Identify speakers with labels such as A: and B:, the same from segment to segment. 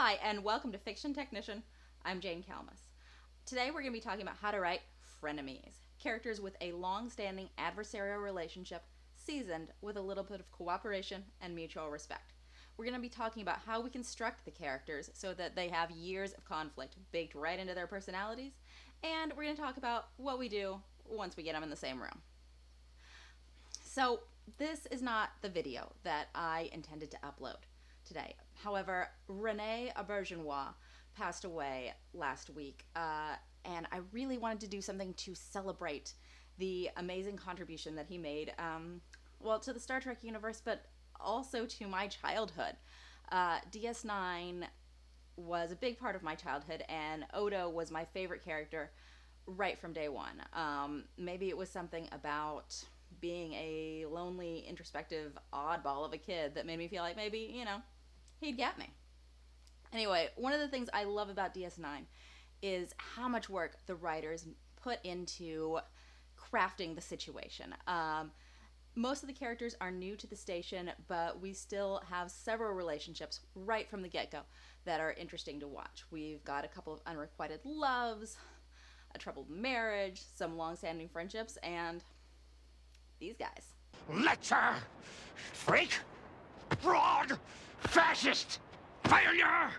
A: Hi, and welcome to Fiction Technician. I'm Jane Kalmus. Today we're going to be talking about how to write frenemies, characters with a long-standing adversarial relationship seasoned with a little bit of cooperation and mutual respect. We're going to be talking about how we construct the characters so that they have years of conflict baked right into their personalities, and we're going to talk about what we do once we get them in the same room. So this is not the video that I intended to upload today. However, Rene Auberjonois passed away last week, and I really wanted to do something to celebrate the amazing contribution that he made, to the Star Trek universe, but also to my childhood. DS9 was a big part of my childhood, and Odo was my favorite character right from day one. Maybe it was something about being a lonely, introspective oddball of a kid that made me feel like maybe, he'd get me. Anyway, one of the things I love about DS9 is how much work the writers put into crafting the situation. Most of the characters are new to the station, but we still have several relationships right from the get-go that are interesting to watch. We've got a couple of unrequited loves, a troubled marriage, some long-standing friendships, and these guys.
B: Lecher! Freak! Fraud! Fascist! Failure!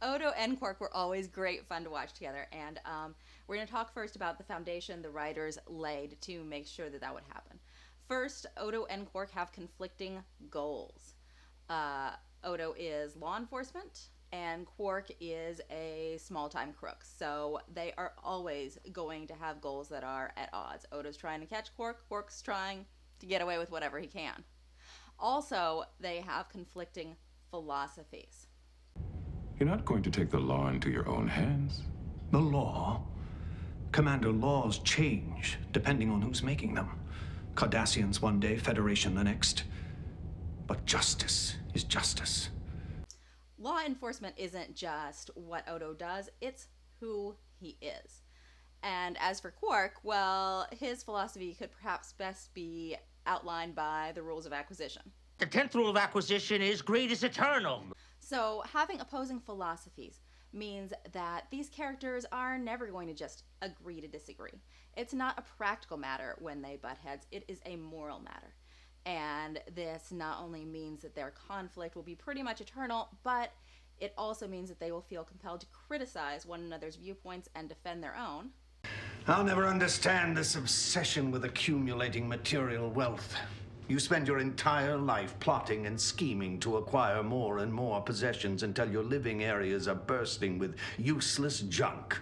A: Odo and Quark were always great fun to watch together, and we're going to talk first about the foundation the writers laid to make sure that would happen. First, Odo and Quark have conflicting goals. Odo is law enforcement, and Quark is a small-time crook, so they are always going to have goals that are at odds. Odo's trying to catch Quark, Quark's trying to get away with whatever he can. Also, they have conflicting philosophies.
C: You're not going to take the law into your own hands.
D: The law? Commander, laws change depending on who's making them. Cardassians one day, Federation the next. But justice is justice.
A: Law enforcement isn't just what Odo does, it's who he is. And as for Quark, well, his philosophy could perhaps best be outlined by the rules of acquisition.
B: The 10th rule of acquisition is greed is eternal.
A: So having opposing philosophies means that these characters are never going to just agree to disagree. It's not a practical matter when they butt heads, it is a moral matter. And this not only means that their conflict will be pretty much eternal, but it also means that they will feel compelled to criticize one another's viewpoints and defend their own.
D: I'll never understand this obsession with accumulating material wealth. You spend your entire life plotting and scheming to acquire more and more possessions until your living areas are bursting with useless junk.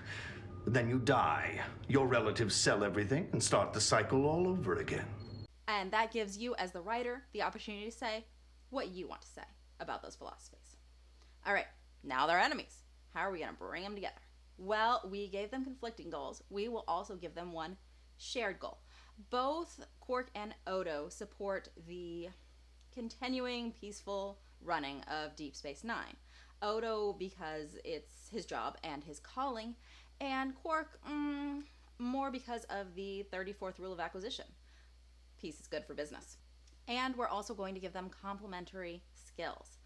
D: Then you die. Your relatives sell everything and start the cycle all over again.
A: And that gives you, as the writer, the opportunity to say what you want to say about those philosophies. All right, now they're enemies. How are we going to bring them together? Well, we gave them conflicting goals. We will also give them one shared goal. Both Quark and Odo support the continuing peaceful running of Deep Space Nine. Odo because it's his job and his calling, and Quark more because of the 34th rule of acquisition. Peace is good for business. And we're also going to give them complementary skills.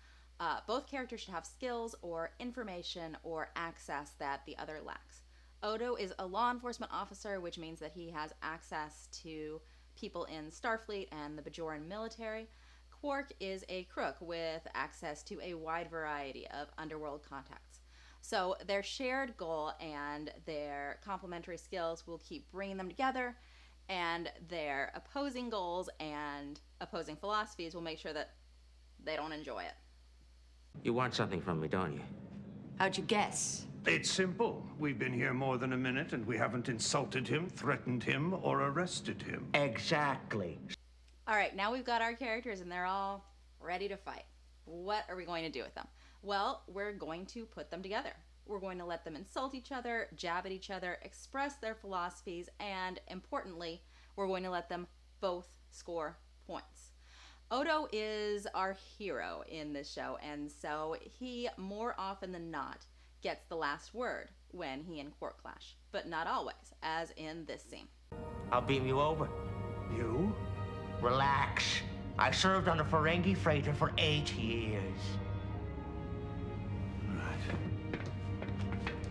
A: Both characters should have skills or information or access that the other lacks. Odo is a law enforcement officer, which means that he has access to people in Starfleet and the Bajoran military. Quark is a crook with access to a wide variety of underworld contacts. So their shared goal and their complementary skills will keep bringing them together, and their opposing goals and opposing philosophies will make sure that they don't enjoy it.
B: You want something from me, don't you?
E: How'd you guess?
D: It's simple. We've been here more than a minute and we haven't insulted him, threatened him, or arrested him.
B: Exactly.
A: All right, now we've got our characters and they're all ready to fight. What are we going to do with them? Well, we're going to put them together. We're going to let them insult each other, jab at each other, express their philosophies, and importantly, we're going to let them both score points. Odo is our hero in this show, and so he, more often than not, gets the last word when he and Quark clash, but not always, as in this scene.
B: I'll beam you over.
D: You?
B: Relax. I served on a Ferengi freighter for 8 years.
D: Right.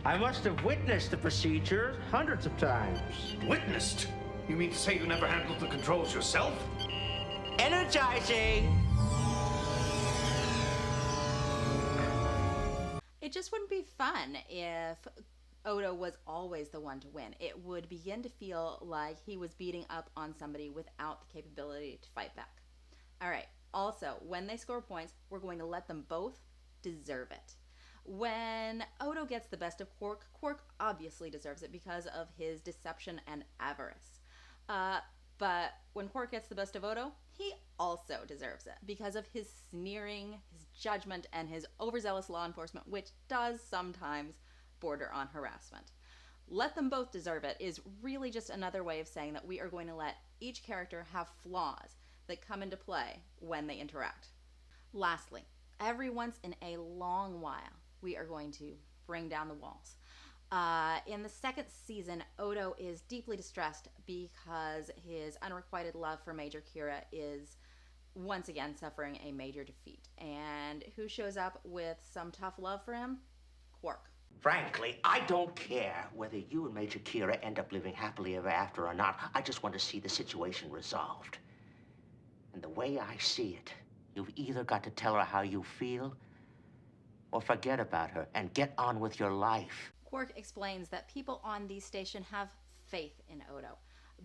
B: I must have witnessed the procedure hundreds of times.
D: Witnessed? You mean to say you never handled the controls yourself?
B: Energizing!
A: It just wouldn't be fun if Odo was always the one to win. It would begin to feel like he was beating up on somebody without the capability to fight back. All right. Also, when they score points, we're going to let them both deserve it. When Odo gets the best of Quark, Quark obviously deserves it because of his deception and avarice. But when Quark gets the best of Odo, he also deserves it because of his sneering, his judgment, and his overzealous law enforcement, which does sometimes border on harassment. Let them both deserve it is really just another way of saying that we are going to let each character have flaws that come into play when they interact. Lastly, every once in a long while, we are going to bring down the walls. In the second season, Odo is deeply distressed because his unrequited love for Major Kira is once again suffering a major defeat. And who shows up with some tough love for him? Quark.
B: Frankly, I don't care whether you and Major Kira end up living happily ever after or not. I just want to see the situation resolved. And the way I see it, you've either got to tell her how you feel or forget about her and get on with your life.
A: Quark explains that people on the station have faith in Odo,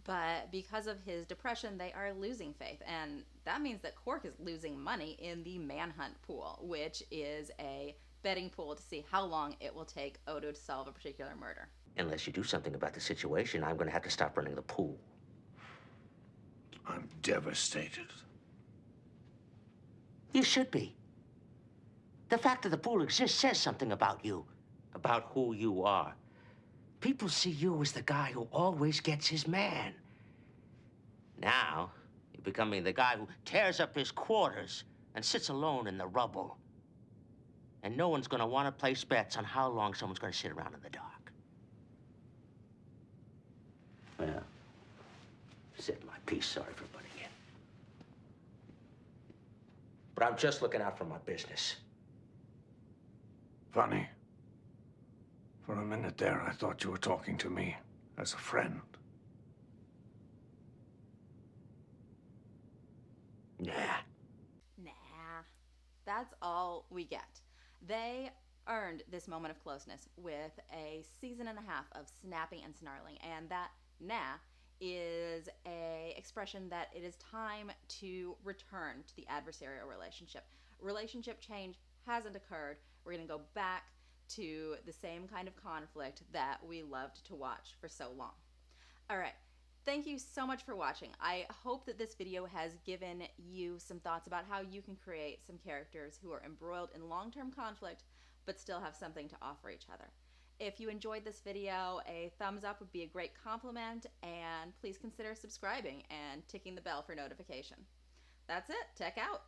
A: but because of his depression, they are losing faith, and that means that Quark is losing money in the manhunt pool, which is a betting pool to see how long it will take Odo to solve a particular murder.
B: Unless you do something about the situation, I'm going to have to stop running the pool.
D: I'm devastated.
B: You should be. The fact that the pool exists says something about you, about who you are. People see you as the guy who always gets his man. Now, you're becoming the guy who tears up his quarters and sits alone in the rubble. And no one's going to want to place bets on how long someone's going to sit around in the dark. Well, said my piece. Sorry for butting in. But I'm just looking out for my business.
D: Funny. For a minute there, I thought you were talking to me as a friend.
B: Nah.
A: Nah, that's all we get. They earned this moment of closeness with a season and a half of snapping and snarling, and that nah is a expression that it is time to return to the adversarial relationship. Relationship change hasn't occurred. We're going to go back to the same kind of conflict that we loved to watch for so long. All right. Thank you so much for watching. I hope that this video has given you some thoughts about how you can create some characters who are embroiled in long-term conflict but still have something to offer each other. If you enjoyed this video, a thumbs up would be a great compliment, and please consider subscribing and ticking the bell for notification. That's it. Tech out.